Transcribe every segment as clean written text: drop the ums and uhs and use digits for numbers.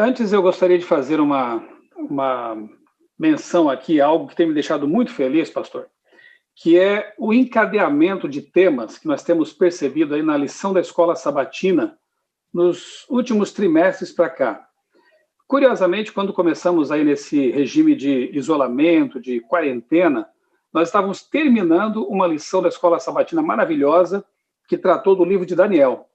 Antes eu gostaria de fazer uma menção aqui, algo que tem me deixado muito feliz, pastor, que é o encadeamento de temas que nós temos percebido aí na lição da escola sabatina nos últimos trimestres para cá. Curiosamente, quando começamos aí nesse regime de isolamento, de quarentena, nós estávamos terminando uma lição da escola sabatina maravilhosa que tratou do livro de Daniel.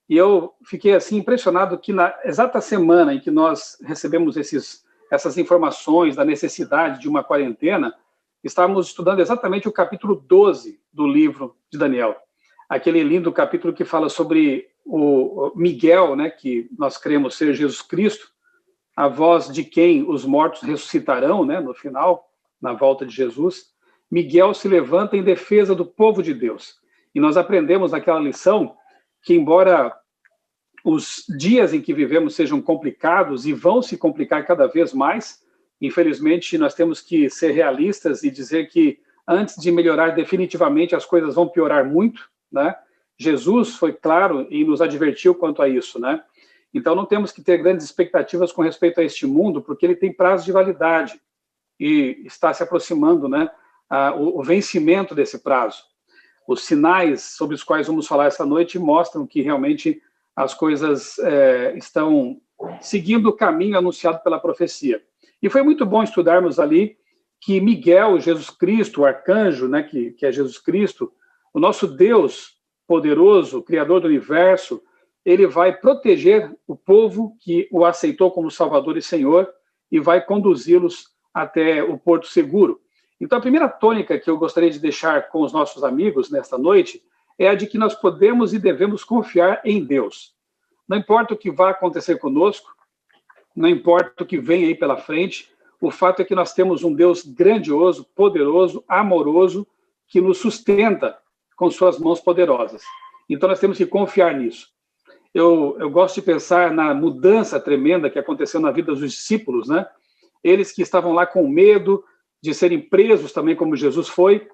E eu fiquei assim impressionado que na exata semana em que nós recebemos essas informações da necessidade de uma quarentena, estávamos estudando exatamente o capítulo 12 do livro de Daniel. Aquele lindo capítulo que fala sobre o Miguel, né, que nós cremos ser Jesus Cristo, a voz de quem os mortos ressuscitarão, né, no final, na volta de Jesus. Miguel se levanta em defesa do povo de Deus. E nós aprendemos naquela lição que, embora os dias em que vivemos sejam complicados e vão se complicar cada vez mais, infelizmente nós temos que ser realistas e dizer que antes de melhorar definitivamente as coisas vão piorar muito, né? Jesus foi claro e nos advertiu quanto a isso, né? Então não temos que ter grandes expectativas com respeito a este mundo, porque ele tem prazo de validade e está se aproximando, né, o vencimento desse prazo. Os sinais sobre os quais vamos falar essa noite mostram que realmente as coisas estão seguindo o caminho anunciado pela profecia. E foi muito bom estudarmos ali que Miguel, Jesus Cristo, o arcanjo, né, que é Jesus Cristo, o nosso Deus poderoso, Criador do universo, ele vai proteger o povo que o aceitou como Salvador e Senhor e vai conduzi-los até o porto seguro. Então, a primeira tônica que eu gostaria de deixar com os nossos amigos nesta noite é a de que nós podemos e devemos confiar em Deus. Não importa o que vai acontecer conosco, não importa o que vem aí pela frente, o fato é que nós temos um Deus grandioso, poderoso, amoroso, que nos sustenta com suas mãos poderosas. Então, nós temos que confiar nisso. Eu gosto de pensar na mudança tremenda que aconteceu na vida dos discípulos, né? Eles que estavam lá com medo de serem presos também, como Jesus foi,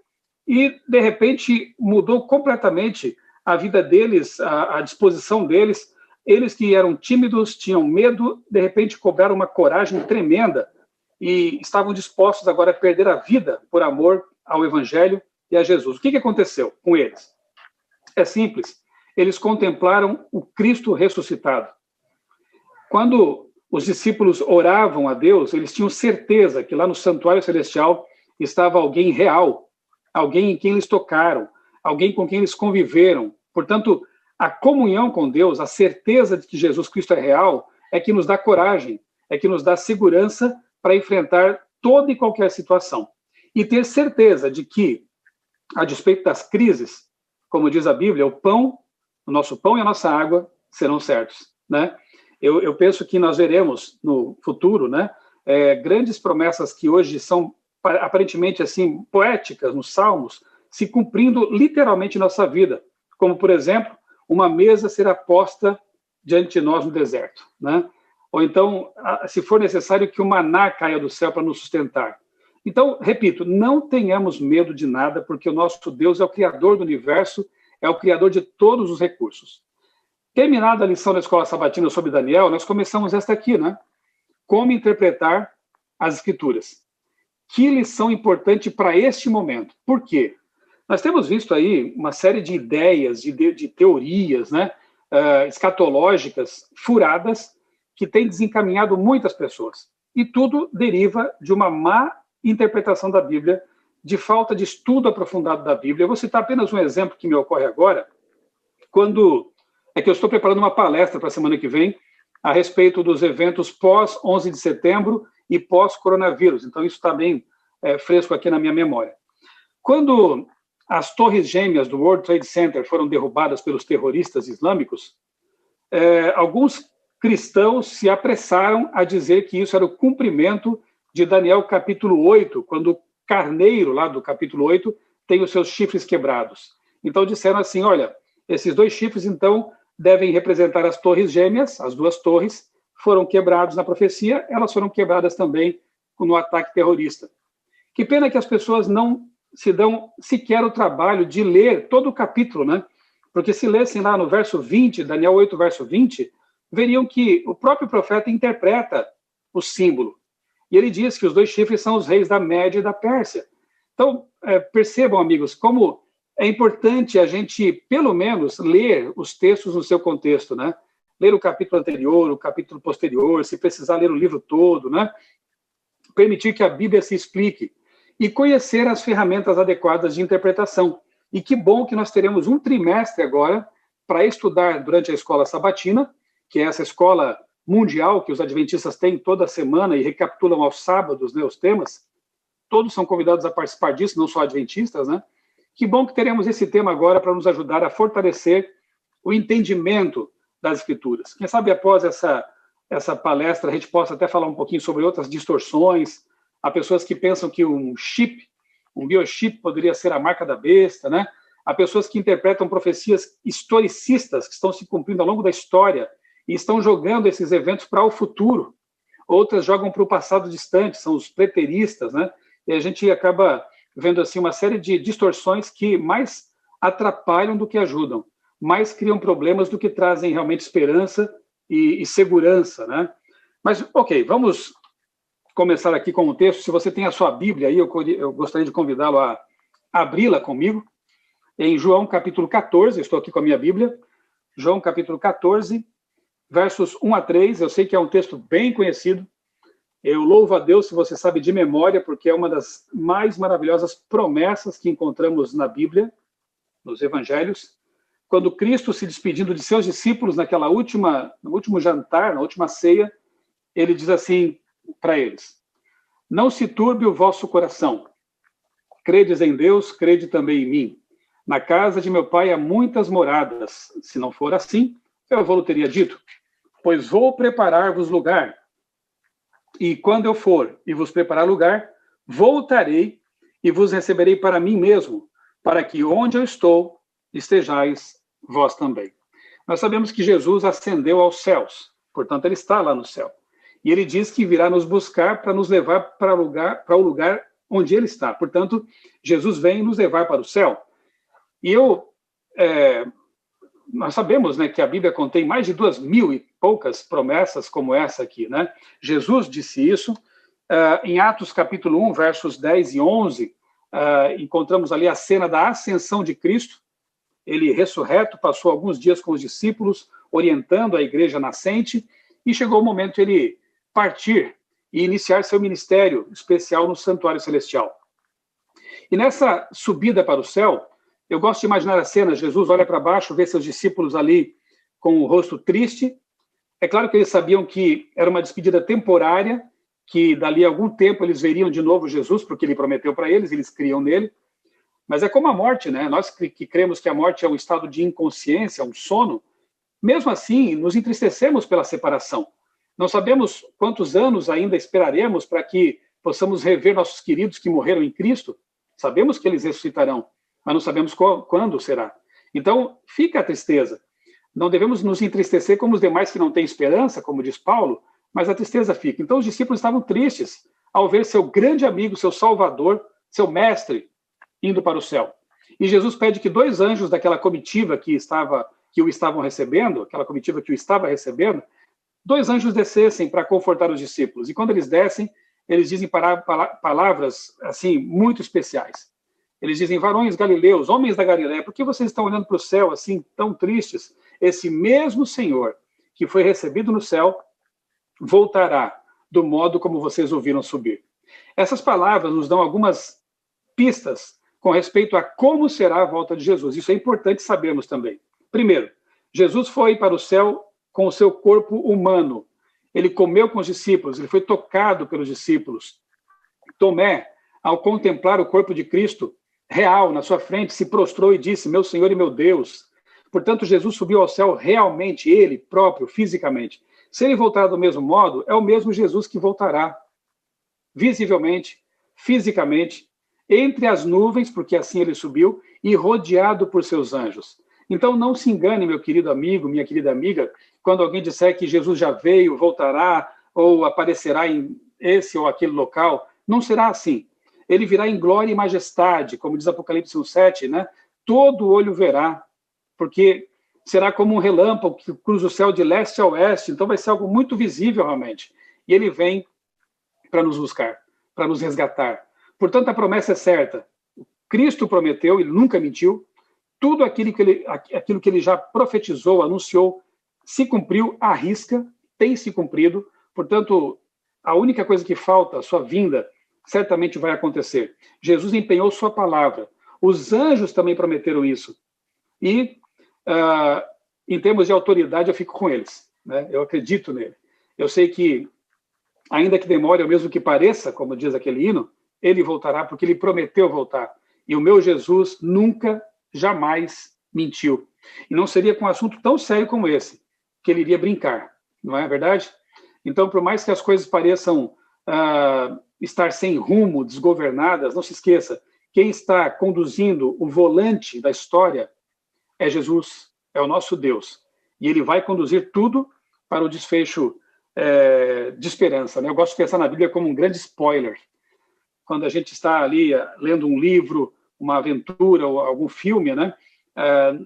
e, de repente, mudou completamente a vida deles, a disposição deles. Eles que eram tímidos, tinham medo, de repente cobraram uma coragem tremenda e estavam dispostos agora a perder a vida por amor ao Evangelho e a Jesus. O que aconteceu com eles? É simples. Eles contemplaram o Cristo ressuscitado. Quando os discípulos oravam a Deus, eles tinham certeza que lá no santuário celestial estava alguém real, alguém em quem eles tocaram, alguém com quem eles conviveram. Portanto, a comunhão com Deus, a certeza de que Jesus Cristo é real, é que nos dá coragem, é que nos dá segurança para enfrentar toda e qualquer situação. E ter certeza de que, a despeito das crises, como diz a Bíblia, o nosso pão e a nossa água serão certos, né? Eu penso que nós veremos no futuro, né, grandes promessas que hoje são aparentemente assim poéticas nos Salmos, se cumprindo literalmente em nossa vida, como, por exemplo, uma mesa será posta diante de nós no deserto, né? Ou então, se for necessário, que o maná caia do céu para nos sustentar. Então, repito, não tenhamos medo de nada, porque o nosso Deus é o Criador do universo, é o Criador de todos os recursos. Terminada a lição da Escola Sabatina sobre Daniel, nós começamos esta aqui, né? Como interpretar as Escrituras. Que lição importante para este momento. Por quê? Nós temos visto aí uma série de ideias, de teorias, né, escatológicas, furadas, que têm desencaminhado muitas pessoas. E tudo deriva de uma má interpretação da Bíblia, de falta de estudo aprofundado da Bíblia. Eu vou citar apenas um exemplo que me ocorre agora, quando é que eu estou preparando uma palestra para a semana que vem a respeito dos eventos pós-11 de setembro e pós-coronavírus. Então, isso está bem fresco aqui na minha memória. Quando as torres gêmeas do World Trade Center foram derrubadas pelos terroristas islâmicos, alguns cristãos se apressaram a dizer que isso era o cumprimento de Daniel capítulo 8, quando o carneiro lá do capítulo 8 tem os seus chifres quebrados. Então disseram assim, olha, esses dois chifres então devem representar as torres gêmeas, as duas torres foram quebrados na profecia, elas foram quebradas também no ataque terrorista. Que pena que as pessoas não se dão sequer o trabalho de ler todo o capítulo, né? Porque se lessem lá no verso 20, Daniel 8, verso 20, veriam que o próprio profeta interpreta o símbolo. E ele diz que os 2 chifres são os reis da Média e da Pérsia. Então, percebam, amigos, como é importante a gente, pelo menos, ler os textos no seu contexto, né? Ler o capítulo anterior, o capítulo posterior, se precisar ler o livro todo, né? Permitir que a Bíblia se explique e conhecer as ferramentas adequadas de interpretação. E que bom que nós teremos um trimestre agora para estudar durante a escola sabatina, que é essa escola mundial que os adventistas têm toda semana e recapitulam aos sábados, né, os temas. Todos são convidados a participar disso, não só adventistas, né? Que bom que teremos esse tema agora para nos ajudar a fortalecer o entendimento das Escrituras. Quem sabe após essa palestra a gente possa até falar um pouquinho sobre outras distorções. Há pessoas que pensam que um biochip poderia ser a marca da besta, né? Há pessoas que interpretam profecias historicistas que estão se cumprindo ao longo da história e estão jogando esses eventos para o futuro. Outras jogam para o passado distante, são os preteristas, né? E a gente acaba vendo assim uma série de distorções que mais atrapalham do que ajudam, mais criam problemas do que trazem realmente esperança e segurança, né? Mas, ok, vamos começar aqui com o texto. Se você tem a sua Bíblia aí, eu gostaria de convidá-lo a abri-la comigo. Em João capítulo 14, estou aqui com a minha Bíblia, João capítulo 14, versos 1 a 3, eu sei que é um texto bem conhecido, eu louvo a Deus se você sabe de memória, porque é uma das mais maravilhosas promessas que encontramos na Bíblia, nos Evangelhos, quando Cristo, se despedindo de seus discípulos no último jantar, na última ceia, ele diz assim para eles: não se turbe o vosso coração, credes em Deus, crede também em mim. Na casa de meu pai há muitas moradas. Se não for assim, eu vou teria dito, pois vou preparar-vos lugar. E quando eu for e vos preparar lugar, voltarei e vos receberei para mim mesmo, para que onde eu estou, estejais vós também. Nós sabemos que Jesus ascendeu aos céus, portanto ele está lá no céu. E ele diz que virá nos buscar para nos levar para o lugar onde ele está. Portanto, Jesus vem nos levar para o céu. E nós sabemos, né, que a Bíblia contém mais de 2.000 e poucas promessas como essa aqui, né? Jesus disse isso. Em Atos capítulo 1, versos 10 e 11, encontramos ali a cena da ascensão de Cristo. Ele, ressurreto, passou alguns dias com os discípulos, orientando a igreja nascente, e chegou o momento de ele partir e iniciar seu ministério especial no santuário celestial. E nessa subida para o céu, eu gosto de imaginar a cena: Jesus olha para baixo, vê seus discípulos ali com o rosto triste. É claro que eles sabiam que era uma despedida temporária, que dali a algum tempo eles veriam de novo Jesus, porque ele prometeu para eles, eles criam nele. Mas é como a morte, né? Nós que cremos que a morte é um estado de inconsciência, um sono, mesmo assim nos entristecemos pela separação. Não sabemos quantos anos ainda esperaremos para que possamos rever nossos queridos que morreram em Cristo. Sabemos que eles ressuscitarão, mas não sabemos quando será. Então, fica a tristeza. Não devemos nos entristecer como os demais que não têm esperança, como diz Paulo, mas a tristeza fica. Então, os discípulos estavam tristes ao ver seu grande amigo, seu Salvador, seu mestre, indo para o céu. E Jesus pede que 2 anjos daquela comitiva que o estavam recebendo, aquela comitiva que o estava recebendo, 2 anjos descessem para confortar os discípulos. E quando eles descem, eles dizem palavras assim muito especiais. Eles dizem: varões galileus, homens da Galileia, por que vocês estão olhando para o céu assim, tão tristes? Esse mesmo Senhor que foi recebido no céu voltará do modo como vocês ouviram subir. Essas palavras nos dão algumas pistas com respeito a como será a volta de Jesus. Isso é importante sabermos também. Primeiro, Jesus foi para o céu com o seu corpo humano. Ele comeu com os discípulos, ele foi tocado pelos discípulos. Tomé, ao contemplar o corpo de Cristo real na sua frente, se prostrou e disse: meu Senhor e meu Deus. Portanto, Jesus subiu ao céu realmente, ele próprio, fisicamente. Se ele voltar do mesmo modo, é o mesmo Jesus que voltará, visivelmente, fisicamente, entre as nuvens, porque assim ele subiu, e rodeado por seus anjos. Então, não se engane, meu querido amigo, minha querida amiga, quando alguém disser que Jesus já veio, voltará, ou aparecerá em esse ou aquele local. Não será assim. Ele virá em glória e majestade, como diz Apocalipse 1:7, né? Todo olho verá, porque será como um relâmpago que cruza o céu de leste a oeste, então vai ser algo muito visível realmente. E ele vem para nos buscar, para nos resgatar. Portanto, a promessa é certa. Cristo prometeu, ele nunca mentiu, tudo aquilo que ele já profetizou, anunciou, se cumpriu à risca, tem se cumprido. Portanto, a única coisa que falta, a sua vinda, certamente vai acontecer. Jesus empenhou sua palavra. Os anjos também prometeram isso. E, em termos de autoridade, eu fico com eles, né? Eu acredito nele. Eu sei que, ainda que demore, ou mesmo que pareça, como diz aquele hino, ele voltará, porque ele prometeu voltar. E o meu Jesus nunca, jamais mentiu. E não seria com um assunto tão sério como esse que ele iria brincar, não é verdade? Então, por mais que as coisas pareçam estar sem rumo, desgovernadas, não se esqueça, quem está conduzindo o volante da história é Jesus, é o nosso Deus. E ele vai conduzir tudo para o desfecho de esperança, né? Eu gosto de pensar na Bíblia como um grande spoiler. Quando a gente está ali lendo um livro, uma aventura ou algum filme, né?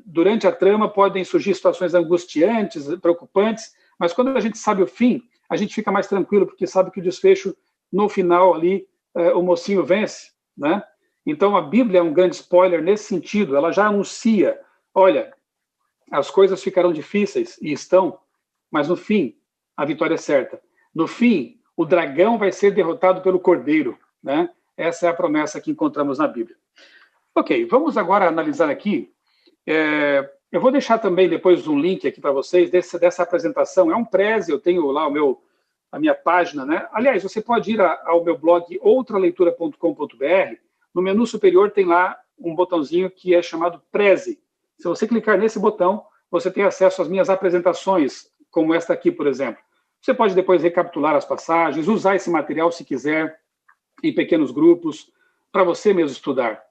Durante a trama podem surgir situações angustiantes, preocupantes, mas quando a gente sabe o fim, a gente fica mais tranquilo, porque sabe que o desfecho, no final ali, o mocinho vence, né? Então a Bíblia é um grande spoiler nesse sentido, ela já anuncia, olha, as coisas ficarão difíceis, e estão, mas no fim, a vitória é certa. No fim, o dragão vai ser derrotado pelo cordeiro, né? Essa é a promessa que encontramos na Bíblia. Ok, vamos agora analisar aqui. Eu vou deixar também depois um link aqui para vocês dessa apresentação. É um Prezi, eu tenho lá a minha página, né? Aliás, você pode ir ao meu blog outraleitura.com.br. No menu superior tem lá um botãozinho que é chamado Prezi. Se você clicar nesse botão, você tem acesso às minhas apresentações, como esta aqui, por exemplo. Você pode depois recapitular as passagens, usar esse material se quiser, em pequenos grupos, para você mesmo estudar.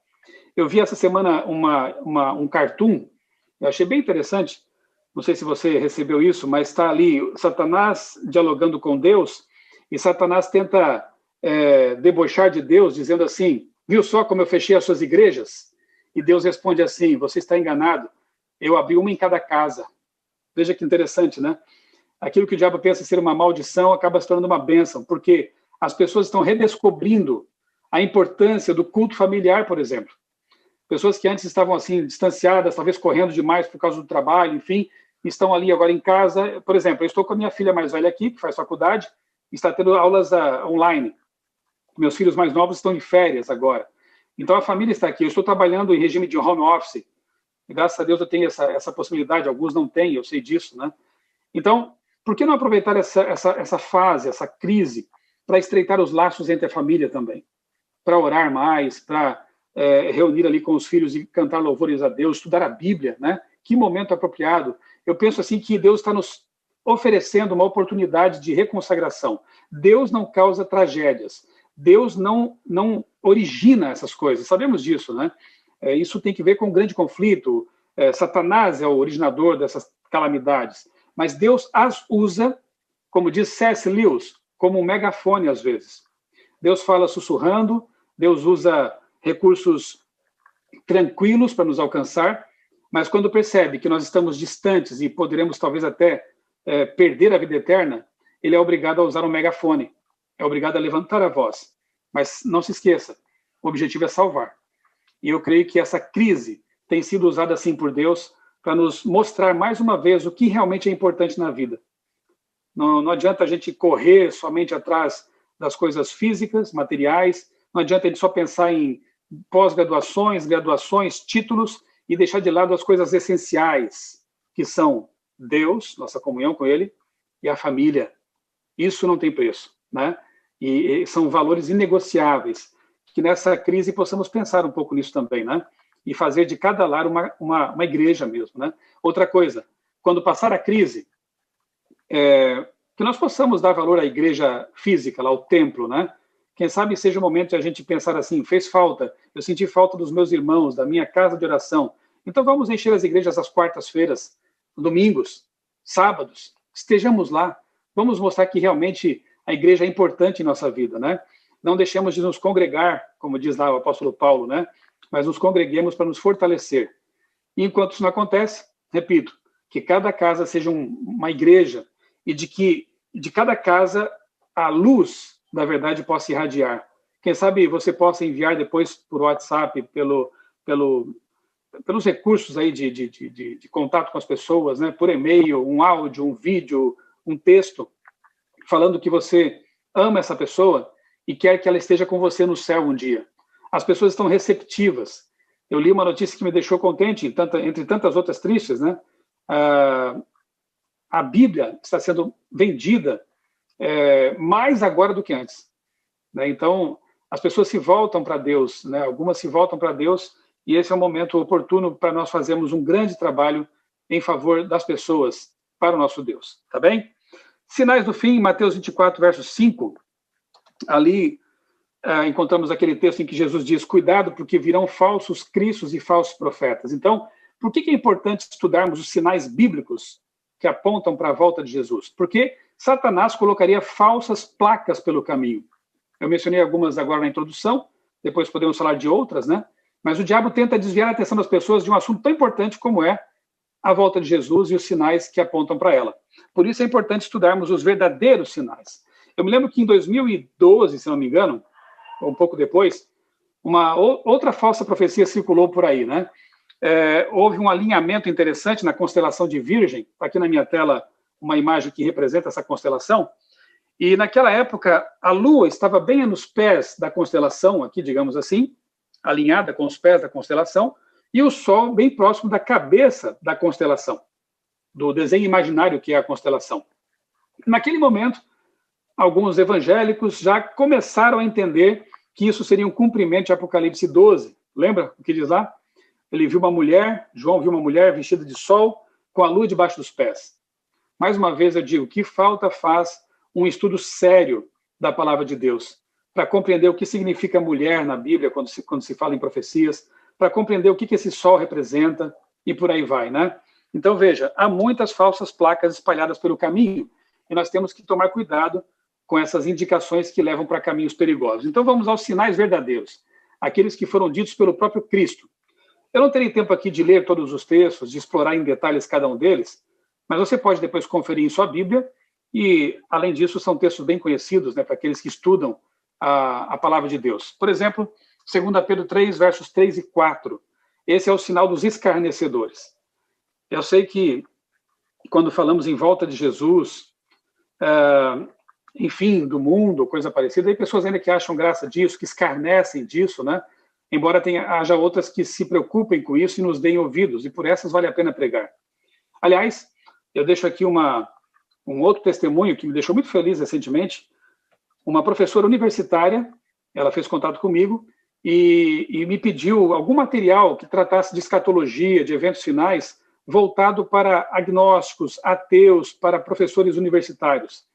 Eu vi essa semana um cartoon, eu achei bem interessante, não sei se você recebeu isso, mas está ali Satanás dialogando com Deus, e Satanás tenta debochar de Deus, dizendo assim, viu só como eu fechei as suas igrejas? E Deus responde assim, você está enganado, eu abri uma em cada casa. Veja que interessante, né? Aquilo que o diabo pensa ser uma maldição acaba se tornando uma bênção, porque as pessoas estão redescobrindo a importância do culto familiar, por exemplo. Pessoas que antes estavam assim distanciadas, talvez correndo demais por causa do trabalho, enfim, estão ali agora em casa. Por exemplo, eu estou com a minha filha mais velha aqui, que faz faculdade, está tendo aulas online. Meus filhos mais novos estão de férias agora. Então a família está aqui. Eu estou trabalhando em regime de home office. E, graças a Deus eu tenho essa possibilidade. Alguns não têm, eu sei disso, né? Então, por que não aproveitar essa fase, essa crise, para estreitar os laços entre a família também? Para orar mais, para reunir ali com os filhos e cantar louvores a Deus, estudar a Bíblia, né? Que momento apropriado. Eu penso assim que Deus está nos oferecendo uma oportunidade de reconsagração. Deus não causa tragédias. Deus não origina essas coisas. Sabemos disso, né? Isso tem que ver com um grande conflito. Satanás é o originador dessas calamidades. Mas Deus as usa, como diz C.S. Lewis, como um megafone às vezes. Deus fala sussurrando, Deus usa recursos tranquilos para nos alcançar, mas quando percebe que nós estamos distantes e poderemos talvez até perder a vida eterna, ele é obrigado a usar um megafone, é obrigado a levantar a voz. Mas não se esqueça, o objetivo é salvar. E eu creio que essa crise tem sido usada assim por Deus para nos mostrar mais uma vez o que realmente é importante na vida. Não adianta a gente correr somente atrás das coisas físicas, materiais, não adianta a gente só pensar em pós-graduações, graduações, títulos e deixar de lado as coisas essenciais, que são Deus, nossa comunhão com Ele, e a família. Isso não tem preço, né? E são valores inegociáveis. Que nessa crise possamos pensar um pouco nisso também, né? E fazer de cada lar uma igreja mesmo, né? Outra coisa, quando passar a crise, que nós possamos dar valor à igreja física, lá ao templo, né? Quem sabe seja o momento de a gente pensar assim, fez falta, eu senti falta dos meus irmãos, da minha casa de oração. Então vamos encher as igrejas às quartas-feiras, domingos, sábados, estejamos lá. Vamos mostrar que realmente a igreja é importante em nossa vida, né? Não deixemos de nos congregar, como diz lá o apóstolo Paulo, né? Mas nos congreguemos para nos fortalecer. E enquanto isso não acontece, repito, que cada casa seja uma igreja e de que de cada casa a luz da verdade possa irradiar. Quem sabe você possa enviar depois por WhatsApp, pelos recursos aí de contato com as pessoas, né? Por e-mail, um áudio, um vídeo, um texto, falando que você ama essa pessoa e quer que ela esteja com você no céu um dia. As pessoas estão receptivas. Eu li uma notícia que me deixou contente, entre tantas outras tristes, né? A Bíblia está sendo vendida mais agora do que antes, né? Então, as pessoas se voltam para Deus, né? Algumas se voltam para Deus, e esse é o momento oportuno para nós fazermos um grande trabalho em favor das pessoas para o nosso Deus, tá bem? Sinais do fim, Mateus 24, verso 5, ali encontramos aquele texto em que Jesus diz, cuidado porque virão falsos cristos e falsos profetas. Então, por que é importante estudarmos os sinais bíblicos que apontam para a volta de Jesus? Porque Satanás colocaria falsas placas pelo caminho. Eu mencionei algumas agora na introdução, depois podemos falar de outras, né? Mas o diabo tenta desviar a atenção das pessoas de um assunto tão importante como é a volta de Jesus e os sinais que apontam para ela. Por isso é importante estudarmos os verdadeiros sinais. Eu me lembro que em 2012, se não me engano, ou um pouco depois, uma outra falsa profecia circulou por aí, né? Houve um alinhamento interessante na constelação de Virgem. Está aqui na minha tela uma imagem que representa essa constelação. E naquela época, a Lua estava bem nos pés da constelação, aqui, digamos assim, alinhada com os pés da constelação, e o Sol bem próximo da cabeça da constelação, do desenho imaginário que é a constelação. Naquele momento, alguns evangélicos já começaram a entender que isso seria um cumprimento de Apocalipse 12. Lembra o que diz lá? Ele viu uma mulher, João viu uma mulher vestida de sol, com a lua debaixo dos pés. Mais uma vez eu digo, que falta faz um estudo sério da palavra de Deus, para compreender o que significa mulher na Bíblia, quando se fala em profecias, para compreender o que esse sol representa, e por aí vai, né? Então, veja, há muitas falsas placas espalhadas pelo caminho, e nós temos que tomar cuidado com essas indicações que levam para caminhos perigosos. Então, vamos aos sinais verdadeiros, aqueles que foram ditos pelo próprio Cristo. Eu não terei tempo aqui de ler todos os textos, de explorar em detalhes cada um deles, mas você pode depois conferir em sua Bíblia, e, além disso, são textos bem conhecidos, né, para aqueles que estudam a palavra de Deus. Por exemplo, 2 Pedro 3, versos 3 e 4. Esse é o sinal dos escarnecedores. Eu sei que, quando falamos em volta de Jesus, enfim, do mundo, coisa parecida, tem pessoas ainda que acham graça disso, que escarnecem disso, né? Embora haja outras que se preocupem com isso e nos deem ouvidos, e por essas vale a pena pregar. Aliás, eu deixo aqui um outro testemunho que me deixou muito feliz recentemente. Uma professora universitária, ela fez contato comigo e me pediu algum material que tratasse de escatologia, de eventos finais, voltado para agnósticos, ateus, para professores universitários.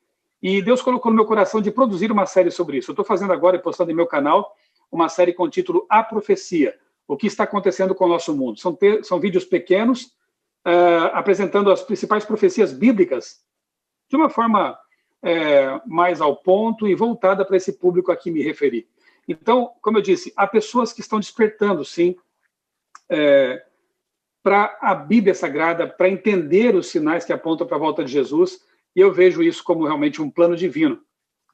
E Deus colocou no meu coração de produzir uma série sobre isso. Eu estou fazendo agora e postando em meu canal uma série com o título A Profecia, o que está acontecendo com o nosso mundo. São vídeos pequenos, apresentando as principais profecias bíblicas de uma forma mais ao ponto e voltada para esse público a que me referi. Então, como eu disse, há pessoas que estão despertando, sim, para a Bíblia Sagrada, para entender os sinais que apontam para a volta de Jesus, e eu vejo isso como realmente um plano divino,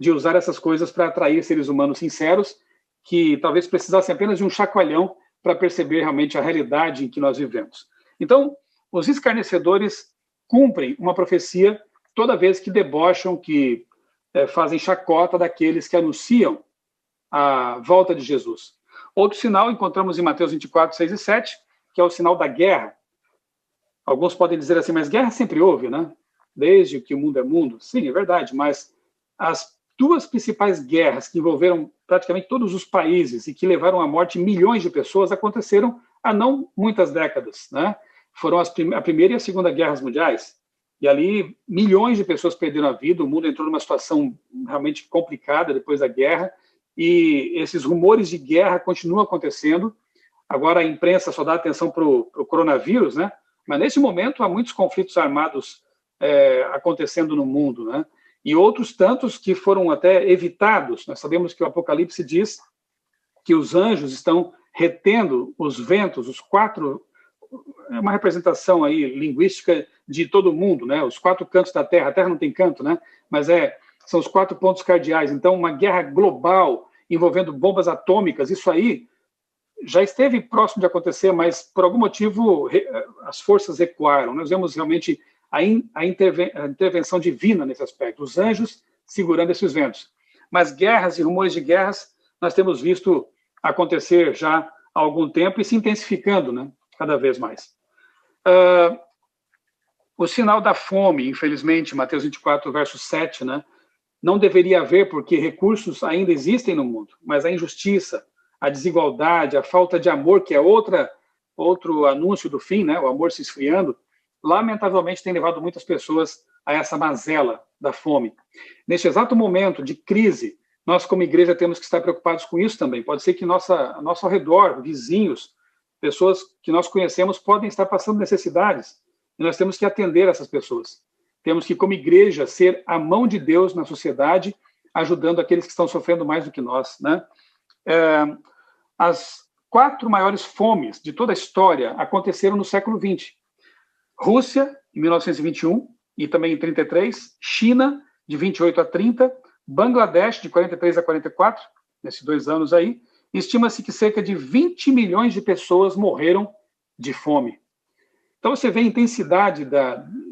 de usar essas coisas para atrair seres humanos sinceros, que talvez precisassem apenas de um chacoalhão para perceber realmente a realidade em que nós vivemos. Então, os escarnecedores cumprem uma profecia toda vez que debocham, que fazem chacota daqueles que anunciam a volta de Jesus. Outro sinal encontramos em Mateus 24, 6 e 7, que é o sinal da guerra. Alguns podem dizer assim, mas guerra sempre houve, né? Desde que o mundo é mundo. Sim, é verdade, mas as duas principais guerras que envolveram praticamente todos os países e que levaram à morte milhões de pessoas aconteceram há não muitas décadas, né? Foram a Primeira e a Segunda Guerras Mundiais. E ali milhões de pessoas perderam a vida, o mundo entrou numa situação realmente complicada depois da guerra, e esses rumores de guerra continuam acontecendo. Agora a imprensa só dá atenção para o coronavírus, né? Mas nesse momento há muitos conflitos armados acontecendo no mundo, né? E outros tantos que foram até evitados. Nós sabemos que o Apocalipse diz que os anjos estão retendo os ventos, os quatro uma representação aí linguística de todo mundo, né? Os 4 cantos da Terra. A Terra não tem canto, né? Mas são os 4 pontos cardeais. Então, uma guerra global envolvendo bombas atômicas, isso aí já esteve próximo de acontecer, mas por algum motivo as forças recuaram. Nós vemos realmente a intervenção divina nesse aspecto, os anjos segurando esses ventos. Mas guerras e rumores de guerras nós temos visto acontecer já há algum tempo e se intensificando, né? Cada vez mais. O sinal da fome, infelizmente, Mateus 24, verso 7, né? Não deveria haver, porque recursos ainda existem no mundo, mas a injustiça, a desigualdade, a falta de amor, que é outro anúncio do fim, né? O amor se esfriando, lamentavelmente tem levado muitas pessoas a essa mazela da fome. Neste exato momento de crise, nós como igreja temos que estar preocupados com isso também. Pode ser que a nosso ao redor, vizinhos, pessoas que nós conhecemos podem estar passando necessidades e nós temos que atender essas pessoas. Temos que, como igreja, ser a mão de Deus na sociedade, ajudando aqueles que estão sofrendo mais do que nós, né? As 4 maiores fomes de toda a história aconteceram no século XX. Rússia, em 1921, e também em 33, China, de 28 a 30, Bangladesh, de 43 a 44, nesses 2 anos aí, estima-se que cerca de 20 milhões de pessoas morreram de fome. Então, você vê a intensidade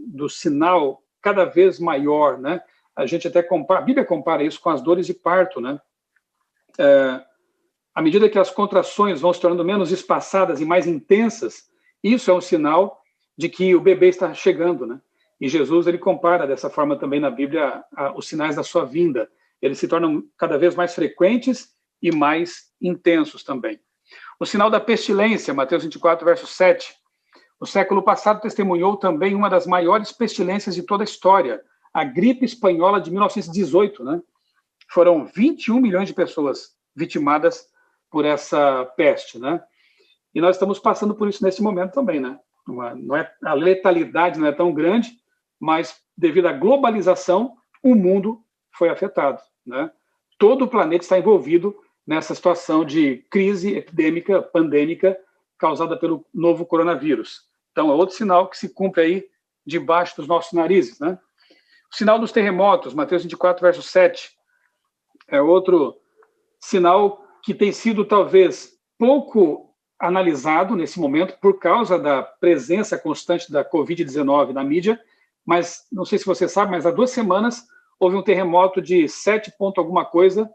do sinal cada vez maior, né? A gente até a Bíblia compara isso com as dores de parto, né? À medida que as contrações vão se tornando menos espaçadas e mais intensas, isso é um sinal de que o bebê está chegando, né? E Jesus, ele compara dessa forma também na Bíblia os sinais da sua vinda. Eles se tornam cada vez mais frequentes e mais intensos também. O sinal da pestilência, Mateus 24, verso 7. O século passado testemunhou também uma das maiores pestilências de toda a história, a gripe espanhola de 1918, né? Foram 21 milhões de pessoas vitimadas por essa peste, né? E nós estamos passando por isso nesse momento também, né? A letalidade não é tão grande, mas devido à globalização, o mundo foi afetado, né? Todo o planeta está envolvido nessa situação de crise epidêmica, pandêmica, causada pelo novo coronavírus. Então, é outro sinal que se cumpre aí debaixo dos nossos narizes, né? O sinal dos terremotos, Mateus 24, verso 7, é outro sinal que tem sido, talvez, pouco analisado nesse momento por causa da presença constante da Covid-19 na mídia, mas, não sei se você sabe, mas há 2 semanas houve um terremoto de 7 ponto alguma coisa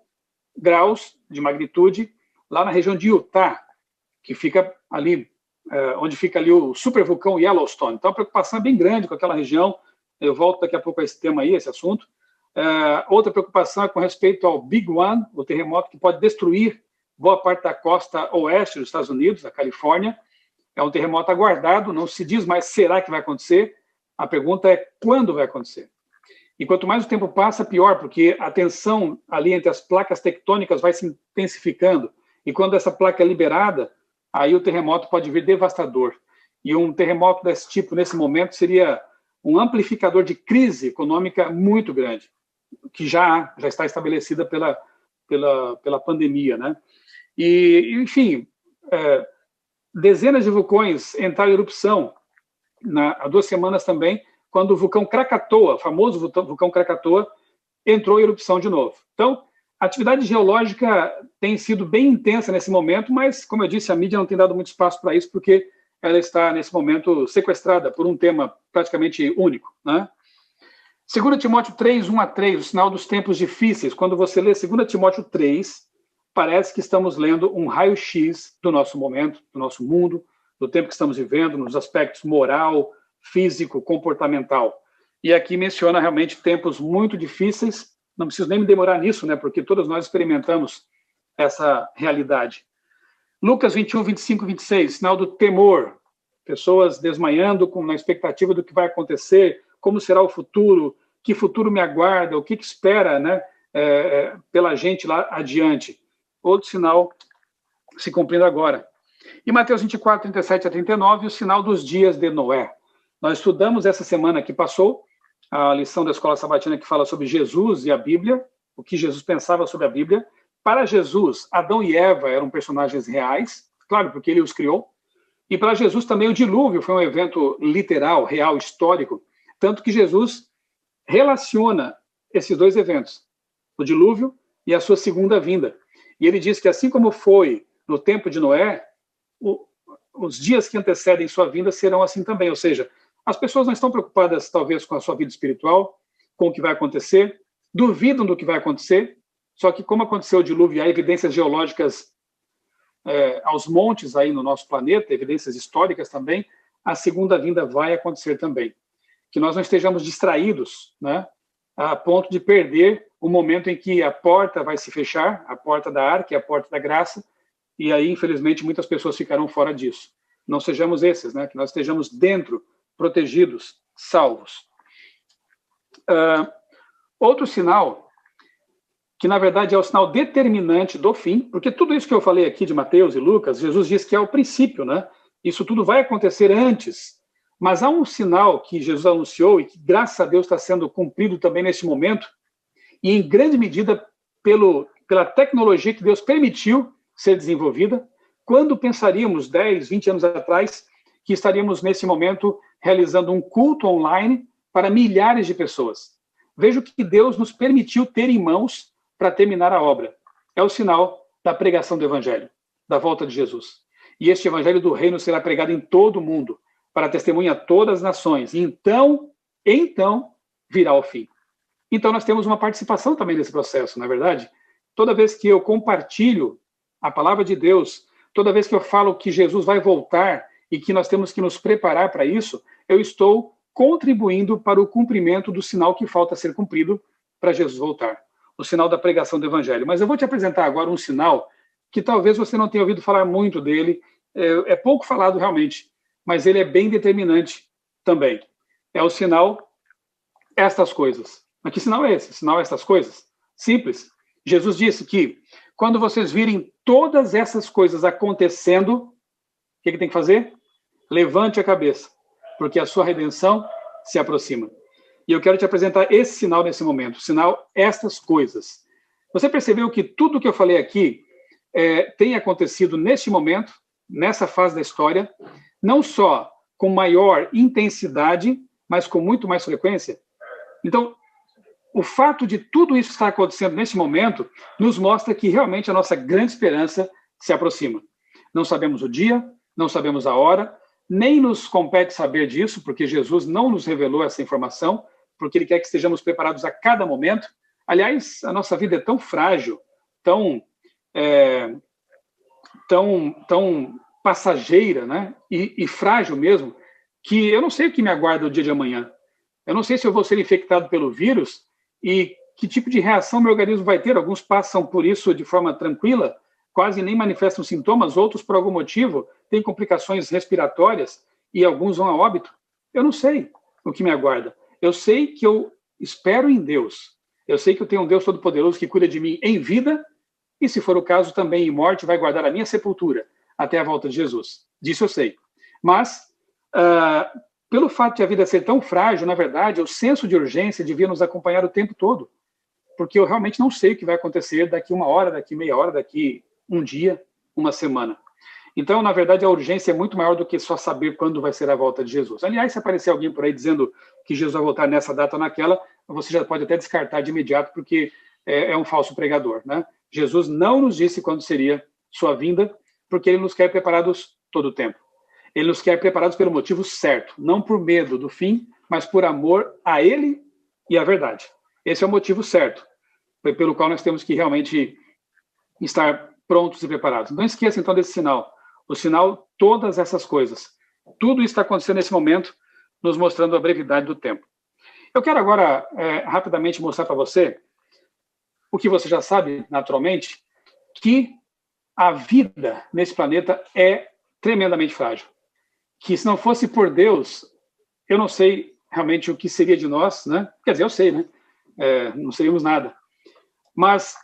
graus de magnitude lá na região de Utah, que fica ali, onde fica ali o supervulcão Yellowstone. Então, a preocupação é bem grande com aquela região. Eu volto daqui a pouco a esse tema aí, esse assunto. Outra preocupação é com respeito ao Big One, o terremoto que pode destruir boa parte da costa oeste dos Estados Unidos, da Califórnia. É um terremoto aguardado, não se diz mais será que vai acontecer. A pergunta é quando vai acontecer. E quanto mais o tempo passa, pior, porque a tensão ali entre as placas tectônicas vai se intensificando. E quando essa placa é liberada, aí o terremoto pode vir devastador. E um terremoto desse tipo, nesse momento, seria um amplificador de crise econômica muito grande, que já está estabelecida pela pandemia, né? E, enfim, dezenas de vulcões entraram em erupção há 2 semanas também, quando o vulcão Krakatoa, famoso vulcão Krakatoa, entrou em erupção de novo. Então, a atividade geológica tem sido bem intensa nesse momento, mas, como eu disse, a mídia não tem dado muito espaço para isso, porque ela está, nesse momento, sequestrada por um tema praticamente único, né? 2 Timóteo 3, 1 a 3, o sinal dos tempos difíceis. Quando você lê 2 Timóteo 3, parece que estamos lendo um raio-x do nosso momento, do nosso mundo, do tempo que estamos vivendo, nos aspectos moral, físico, comportamental. E aqui menciona realmente tempos muito difíceis. Não preciso nem me demorar nisso, né? Porque todos nós experimentamos essa realidade. Lucas 21, 25 e 26, sinal do temor. Pessoas desmaiando na expectativa do que vai acontecer, como será o futuro, que futuro me aguarda, o que espera, né, pela gente lá adiante. Outro sinal se cumprindo agora. E Mateus 24, 37 a 39, o sinal dos dias de Noé. Nós estudamos essa semana que passou a lição da Escola Sabatina que fala sobre Jesus e a Bíblia, o que Jesus pensava sobre a Bíblia. Para Jesus, Adão e Eva eram personagens reais, claro, porque ele os criou, E para Jesus também o dilúvio foi um evento literal, real, histórico, tanto que Jesus relaciona esses dois eventos, o dilúvio e a sua segunda vinda. E ele diz que assim como foi no tempo de Noé, os dias que antecedem sua vinda serão assim também, ou seja, as pessoas não estão preocupadas talvez com a sua vida espiritual, com o que vai acontecer, duvidam do que vai acontecer, só que como aconteceu o dilúvio e há evidências geológicas aos montes aí no nosso planeta, evidências históricas também, a segunda vinda vai acontecer também. Que nós não estejamos distraídos, né, a ponto de perder o momento em que a porta vai se fechar, a porta da arca, a porta da graça, e aí, infelizmente, muitas pessoas ficarão fora disso. Não sejamos esses, né, que nós estejamos dentro, protegidos, salvos. Outro sinal, que na verdade é o sinal determinante do fim, porque tudo isso que eu falei aqui de Mateus e Lucas, Jesus diz que é o princípio, né? Isso tudo vai acontecer antes, mas há um sinal que Jesus anunciou e que, graças a Deus, está sendo cumprido também neste momento, e em grande medida pela tecnologia que Deus permitiu ser desenvolvida. Quando pensaríamos 10, 20 anos atrás que estaríamos nesse momento realizando um culto online para milhares de pessoas? Veja o que Deus nos permitiu ter em mãos para terminar a obra. É o sinal da pregação do Evangelho, da volta de Jesus. E este Evangelho do Reino será pregado em todo o mundo, para testemunhar todas as nações. E então virá o fim. Então nós temos uma participação também nesse processo, não é verdade? Toda vez que eu compartilho a palavra de Deus, toda vez que eu falo que Jesus vai voltar e que nós temos que nos preparar para isso, eu estou contribuindo para o cumprimento do sinal que falta ser cumprido para Jesus voltar. O sinal da pregação do Evangelho. Mas eu vou te apresentar agora um sinal que talvez você não tenha ouvido falar muito dele, é pouco falado realmente, mas ele é bem determinante também. É o sinal estas coisas. Mas que sinal é esse? Sinal estas coisas? Simples. Jesus disse que quando vocês virem todas essas coisas acontecendo, o que tem que fazer? Levante a cabeça, porque a sua redenção se aproxima. E eu quero te apresentar esse sinal nesse momento, o sinal estas coisas. Você percebeu que tudo que eu falei aqui tem acontecido neste momento, nessa fase da história, não só com maior intensidade, mas com muito mais frequência? Então, o fato de tudo isso estar acontecendo neste momento nos mostra que realmente a nossa grande esperança se aproxima. Não sabemos o dia, não sabemos a hora, nem nos compete saber disso, porque Jesus não nos revelou essa informação, porque Ele quer que estejamos preparados a cada momento. Aliás, a nossa vida é tão frágil, tão passageira, né? E frágil mesmo, que eu não sei o que me aguarda o dia de amanhã. Eu não sei se eu vou ser infectado pelo vírus e que tipo de reação meu organismo vai ter. Alguns passam por isso de forma tranquila, quase nem manifestam sintomas, outros, por algum motivo, têm complicações respiratórias e alguns vão a óbito. Eu não sei o que me aguarda. Eu sei que eu espero em Deus. Eu sei que eu tenho um Deus Todo-Poderoso que cuida de mim em vida e, se for o caso, também em morte, vai guardar a minha sepultura até a volta de Jesus. Disso eu sei. Mas, pelo fato de a vida ser tão frágil, na verdade, o senso de urgência devia nos acompanhar o tempo todo. Porque eu realmente não sei o que vai acontecer daqui uma hora, daqui meia hora, daqui um dia, uma semana. Então, na verdade, a urgência é muito maior do que só saber quando vai ser a volta de Jesus. Aliás, se aparecer alguém por aí dizendo que Jesus vai voltar nessa data ou naquela, você já pode até descartar de imediato, porque é um falso pregador, né? Jesus não nos disse quando seria sua vinda, porque Ele nos quer preparados todo o tempo. Ele nos quer preparados pelo motivo certo, não por medo do fim, mas por amor a Ele e à verdade. Esse é o motivo certo, pelo qual nós temos que realmente estar prontos e preparados. Não esqueça, então, desse sinal. O sinal, todas essas coisas. Tudo está acontecendo nesse momento, nos mostrando a brevidade do tempo. Eu quero agora, rapidamente, mostrar para você o que você já sabe, naturalmente, que a vida nesse planeta é tremendamente frágil. Que se não fosse por Deus, eu não sei realmente o que seria de nós, né? Quer dizer, eu sei, né? Não seríamos nada. Mas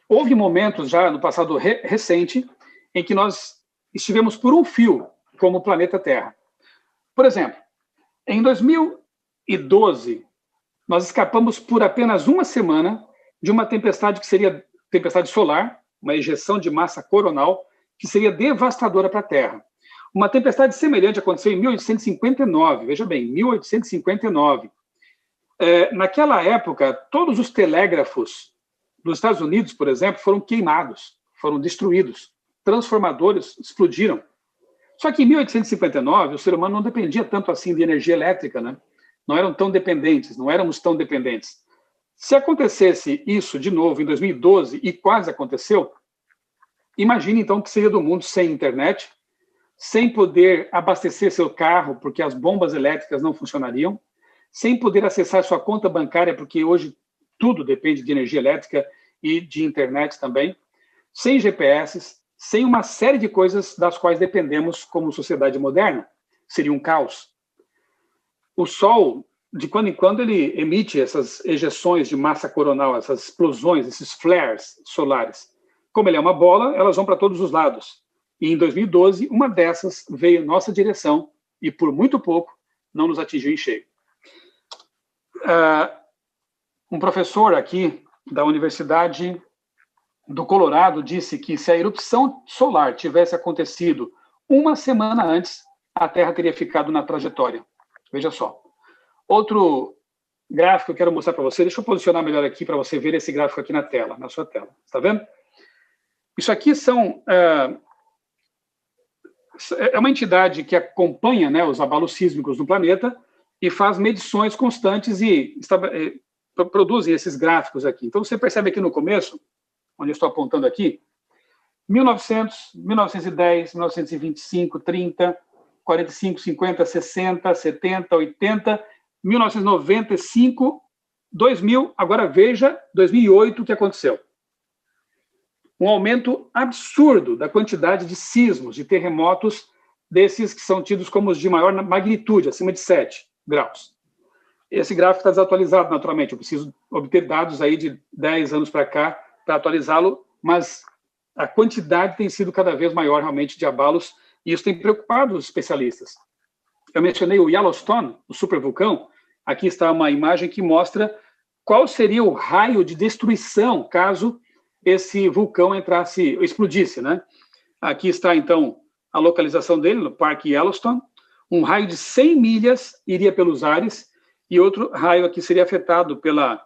houve momentos já no passado recente em que nós estivemos por um fio como o planeta Terra. Por exemplo, em 2012, nós escapamos por apenas uma semana de uma tempestade que seria tempestade solar, uma ejeção de massa coronal, que seria devastadora para a Terra. Uma tempestade semelhante aconteceu em 1859, veja bem, 1859. Naquela época, todos os telégrafos dos Estados Unidos, por exemplo, foram queimados, foram destruídos, transformadores explodiram. Só que em 1859, o ser humano não dependia tanto assim de energia elétrica, né? Não éramos tão dependentes. Se acontecesse isso de novo em 2012, e quase aconteceu, imagine então o que seria do mundo sem internet, sem poder abastecer seu carro, porque as bombas elétricas não funcionariam, sem poder acessar sua conta bancária, porque hoje tudo depende de energia elétrica e de internet também, sem GPS, sem uma série de coisas das quais dependemos como sociedade moderna. Seria um caos. O Sol, de quando em quando, ele emite essas ejeções de massa coronal, essas explosões, esses flares solares. Como ele é uma bola, elas vão para todos os lados. E em 2012, uma dessas veio em nossa direção e, por muito pouco, não nos atingiu em cheio. Um professor aqui da Universidade do Colorado disse que se a erupção solar tivesse acontecido uma semana antes, a Terra teria ficado na trajetória. Veja só. Outro gráfico que eu quero mostrar para você, deixa eu posicionar melhor aqui para você ver esse gráfico aqui na tela, na sua tela. Está vendo? Isso aqui é uma entidade que acompanha, né, os abalos sísmicos no planeta e faz medições constantes e produzem esses gráficos aqui. Então, você percebe aqui no começo, onde eu estou apontando aqui, 1900, 1910, 1925, 30, 45, 50, 60, 70, 80, 1995, 2000, agora veja 2008 o que aconteceu. Um aumento absurdo da quantidade de sismos, de terremotos, desses que são tidos como os de maior magnitude, acima de 7 graus. Esse gráfico está desatualizado, naturalmente, eu preciso obter dados aí de 10 anos para cá para atualizá-lo, mas a quantidade tem sido cada vez maior, realmente, de abalos, e isso tem preocupado os especialistas. Eu mencionei o Yellowstone, o supervulcão. Aqui está uma imagem que mostra qual seria o raio de destruição caso esse vulcão explodisse, né? Aqui está, então, a localização dele, no Parque Yellowstone. Um raio de 100 milhas iria pelos ares, e outro raio aqui seria afetado pela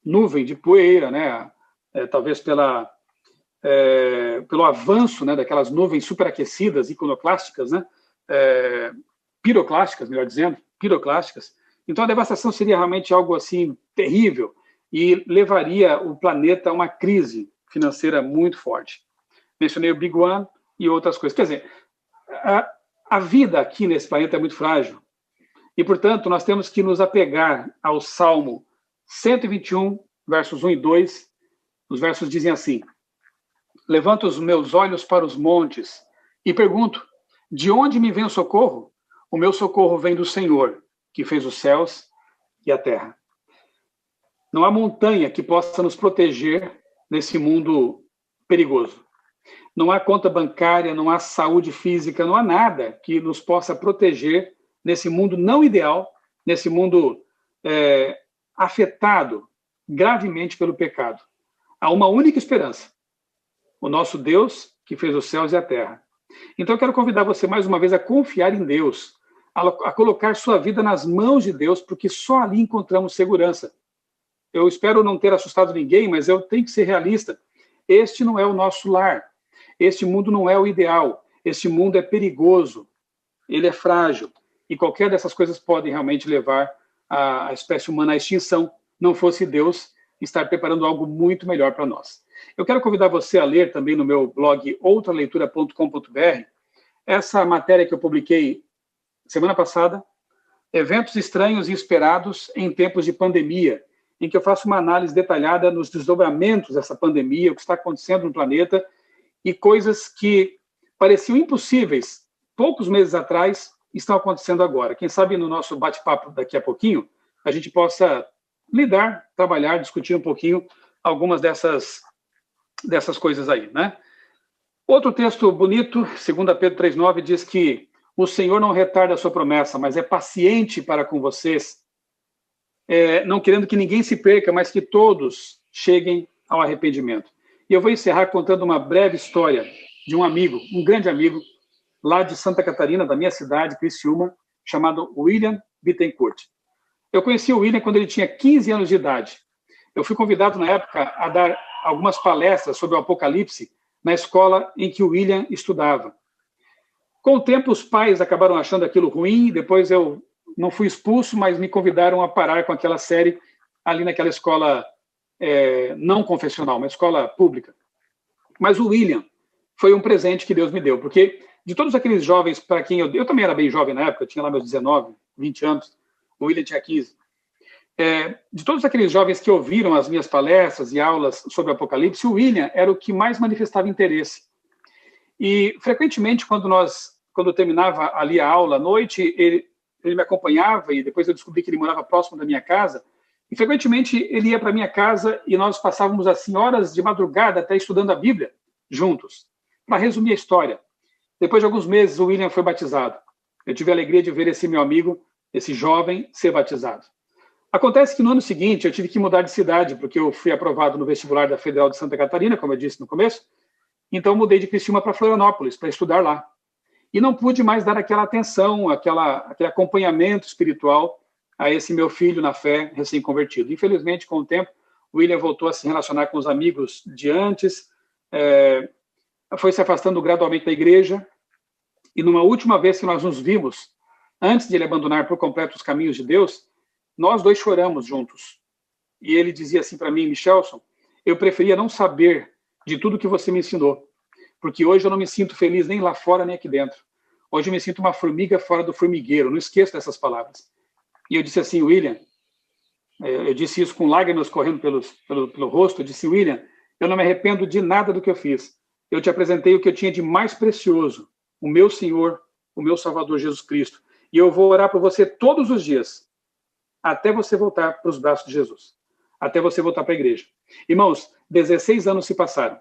nuvem de poeira, né? Talvez pelo avanço, né, daquelas nuvens superaquecidas, iconoclásticas, né? Piroclásticas, melhor dizendo, piroclásticas. Então, a devastação seria realmente algo assim terrível e levaria o planeta a uma crise financeira muito forte. Mencionei o Big One e outras coisas. Quer dizer, a vida aqui nesse planeta é muito frágil e, portanto, nós temos que nos apegar ao Salmo 121, versos 1 e 2. Os versos dizem assim: levanto os meus olhos para os montes e pergunto, de onde me vem o socorro? O meu socorro vem do Senhor, que fez os céus e a terra. Não há montanha que possa nos proteger nesse mundo perigoso. Não há conta bancária, não há saúde física, não há nada que nos possa proteger nesse mundo não ideal, nesse mundo afetado gravemente pelo pecado. Há uma única esperança: o nosso Deus que fez os céus e a terra. Então eu quero convidar você mais uma vez a confiar em Deus, a colocar sua vida nas mãos de Deus, porque só ali encontramos segurança. Eu espero não ter assustado ninguém, mas eu tenho que ser realista. Este não é o nosso lar. Este mundo não é o ideal. Este mundo é perigoso. Ele é frágil. E qualquer dessas coisas pode realmente levar a espécie humana à extinção, não fosse Deus estar preparando algo muito melhor para nós. Eu quero convidar você a ler também no meu blog outraleitura.com.br essa matéria que eu publiquei semana passada, Eventos Estranhos e Esperados em Tempos de Pandemia, em que eu faço uma análise detalhada nos desdobramentos dessa pandemia, o que está acontecendo no planeta, e coisas que pareciam impossíveis poucos meses atrás estão acontecendo agora. Quem sabe no nosso bate-papo daqui a pouquinho, a gente possa lidar, trabalhar, discutir um pouquinho algumas dessas coisas aí, né? Outro texto bonito, 2 Pedro 3,9, diz que o Senhor não retarda a sua promessa, mas é paciente para com vocês, não querendo que ninguém se perca, mas que todos cheguem ao arrependimento. E eu vou encerrar contando uma breve história de um amigo, um grande amigo, lá de Santa Catarina, da minha cidade, Criciúma, chamado William Bittencourt. Eu conheci o William quando ele tinha 15 anos de idade. Eu fui convidado, na época, a dar algumas palestras sobre o Apocalipse na escola em que o William estudava. Com o tempo, os pais acabaram achando aquilo ruim, depois eu não fui expulso, mas me convidaram a parar com aquela série ali naquela escola não confessional, uma escola pública. Mas o William foi um presente que Deus me deu, porque de todos aqueles jovens para quem eu também era bem jovem na época, eu tinha lá meus 19, 20 anos, o William tinha 15. De todos aqueles jovens que ouviram as minhas palestras e aulas sobre o Apocalipse, o William era o que mais manifestava interesse. E, frequentemente, quando eu terminava ali a aula à noite, ele me acompanhava, e depois eu descobri que ele morava próximo da minha casa, e, frequentemente, ele ia para a minha casa e nós passávamos, assim, horas de madrugada até estudando a Bíblia juntos. Para resumir a história, depois de alguns meses, o William foi batizado. Eu tive a alegria de ver esse meu amigo, esse jovem, ser batizado. Acontece que no ano seguinte eu tive que mudar de cidade, porque eu fui aprovado no vestibular da Federal de Santa Catarina, como eu disse no começo, então mudei de Criciúma para Florianópolis, para estudar lá. E não pude mais dar aquela atenção, aquele acompanhamento espiritual a esse meu filho na fé, recém-convertido. Infelizmente, com o tempo, o William voltou a se relacionar com os amigos de antes, foi se afastando gradualmente da igreja, e numa última vez que nós nos vimos, antes de ele abandonar por completo os caminhos de Deus, nós dois choramos juntos. E ele dizia assim para mim: Michelson, eu preferia não saber de tudo que você me ensinou, porque hoje eu não me sinto feliz nem lá fora, nem aqui dentro. Hoje eu me sinto uma formiga fora do formigueiro, não esqueço dessas palavras. E eu disse assim: William, eu disse isso com lágrimas correndo pelo rosto, eu disse: William, eu não me arrependo de nada do que eu fiz. Eu te apresentei o que eu tinha de mais precioso, o meu Senhor, o meu Salvador Jesus Cristo. E eu vou orar por você todos os dias, até você voltar para os braços de Jesus, até você voltar para a igreja. Irmãos, 16 anos se passaram.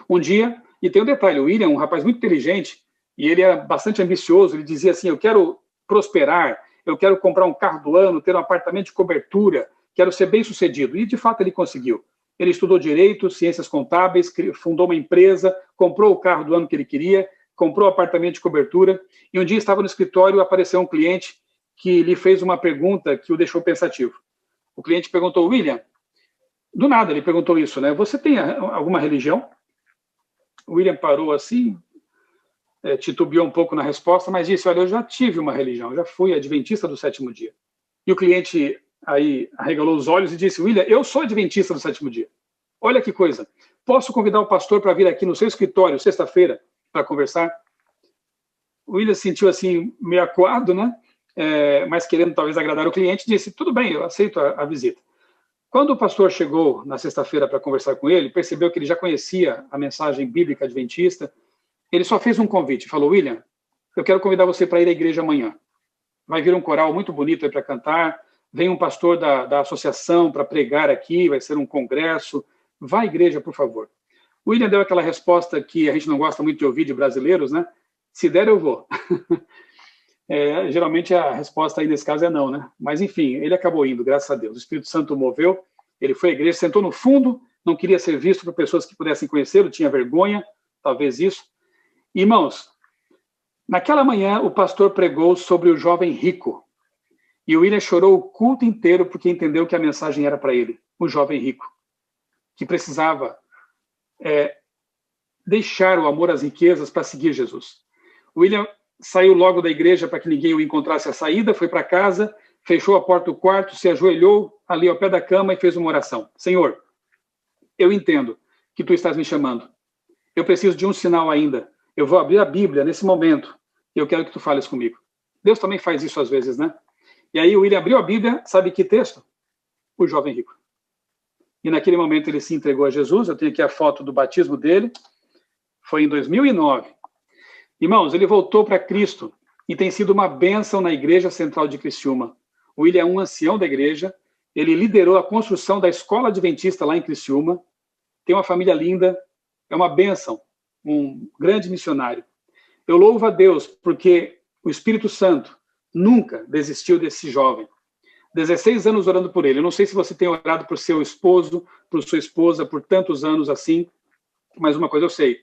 Um dia, e tem um detalhe, o William é um rapaz muito inteligente, e ele era bastante ambicioso, ele dizia assim: eu quero prosperar, eu quero comprar um carro do ano, ter um apartamento de cobertura, quero ser bem-sucedido. E, de fato, ele conseguiu. Ele estudou Direito, Ciências Contábeis, fundou uma empresa, comprou o carro do ano que ele queria, comprou um apartamento de cobertura, e um dia estava no escritório, apareceu um cliente que lhe fez uma pergunta que o deixou pensativo. O cliente perguntou: William, do nada ele perguntou isso, né? Você tem alguma religião? O William parou assim, titubeou um pouco na resposta, mas disse: olha, eu já tive uma religião, já fui adventista do sétimo dia. E o cliente aí arregalou os olhos e disse: William, eu sou adventista do sétimo dia. Olha que coisa. Posso convidar o pastor para vir aqui no seu escritório, sexta-feira, para conversar? O William se sentiu assim, meio acuado, né? Mas querendo talvez agradar o cliente, disse: tudo bem, eu aceito a visita. Quando o pastor chegou na sexta-feira para conversar com ele, percebeu que ele já conhecia a mensagem bíblica adventista. Ele só fez um convite, falou: William, eu quero convidar você para ir à igreja amanhã. Vai vir um coral muito bonito aí para cantar, vem um pastor da associação para pregar aqui, vai ser um congresso, vá à igreja, por favor. O William deu aquela resposta que a gente não gosta muito de ouvir de brasileiros, né? Se der, eu vou. Geralmente a resposta aí nesse caso é não, né? Mas enfim, ele acabou indo, graças a Deus. O Espírito Santo o moveu, ele foi à igreja, sentou no fundo, não queria ser visto por pessoas que pudessem conhecê-lo, tinha vergonha, talvez isso. Irmãos, naquela manhã o pastor pregou sobre o jovem rico. E o William chorou o culto inteiro porque entendeu que a mensagem era para ele, o jovem rico, que precisava deixar o amor às riquezas para seguir Jesus. O William saiu logo da igreja para que ninguém o encontrasse à saída, foi para casa, fechou a porta do quarto, se ajoelhou ali ao pé da cama e fez uma oração. Senhor, eu entendo que tu estás me chamando. Eu preciso de um sinal ainda. Eu vou abrir a Bíblia nesse momento e eu quero que tu fales comigo. Deus também faz isso às vezes, né? E aí o William abriu a Bíblia, sabe que texto? O jovem rico. E naquele momento ele se entregou a Jesus. Eu tenho aqui a foto do batismo dele. Foi em 2009. Irmãos, ele voltou para Cristo e tem sido uma bênção na Igreja Central de Criciúma. O William é um ancião da igreja, ele liderou a construção da Escola Adventista lá em Criciúma, tem uma família linda, é uma bênção, um grande missionário. Eu louvo a Deus porque o Espírito Santo nunca desistiu desse jovem. 16 anos orando por ele. Eu não sei se você tem orado por seu esposo, por sua esposa, por tantos anos assim, mas uma coisa eu sei,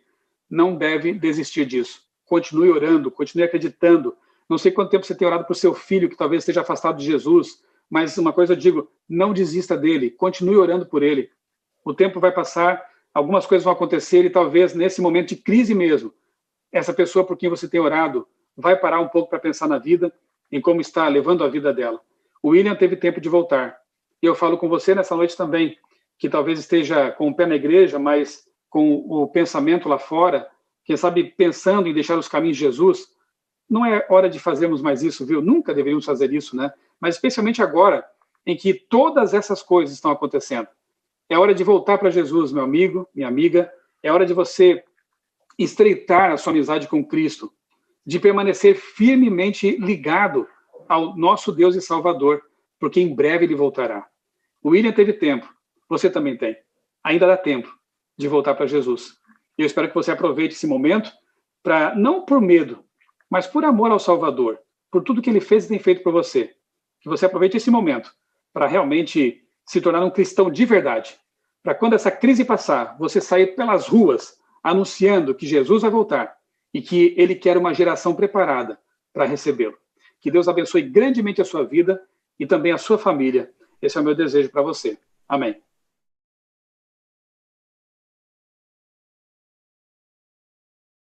não deve desistir disso. continue orando, continue acreditando. Não sei quanto tempo você tem orado para o seu filho, que talvez esteja afastado de Jesus, mas uma coisa eu digo, não desista dele, continue orando por ele. O tempo vai passar, algumas coisas vão acontecer e talvez nesse momento de crise mesmo, essa pessoa por quem você tem orado vai parar um pouco para pensar na vida, em como está levando a vida dela. O William teve tempo de voltar. E eu falo com você nessa noite também, que talvez esteja com o pé na igreja, mas com o pensamento lá fora, quem sabe pensando em deixar os caminhos de Jesus. Não é hora de fazermos mais isso, viu? Nunca deveríamos fazer isso, né? Mas especialmente agora, em que todas essas coisas estão acontecendo. É hora de voltar para Jesus, meu amigo, minha amiga. É hora de você estreitar a sua amizade com Cristo, de permanecer firmemente ligado ao nosso Deus e Salvador, porque em breve ele voltará. O William teve tempo, você também tem. Ainda dá tempo de voltar para Jesus. E eu espero que você aproveite esse momento para, não por medo, mas por amor ao Salvador, por tudo que ele fez e tem feito por você. Que você aproveite esse momento para realmente se tornar um cristão de verdade. Para quando essa crise passar, você sair pelas ruas anunciando que Jesus vai voltar e que ele quer uma geração preparada para recebê-lo. Que Deus abençoe grandemente a sua vida e também a sua família. Esse é o meu desejo para você. Amém.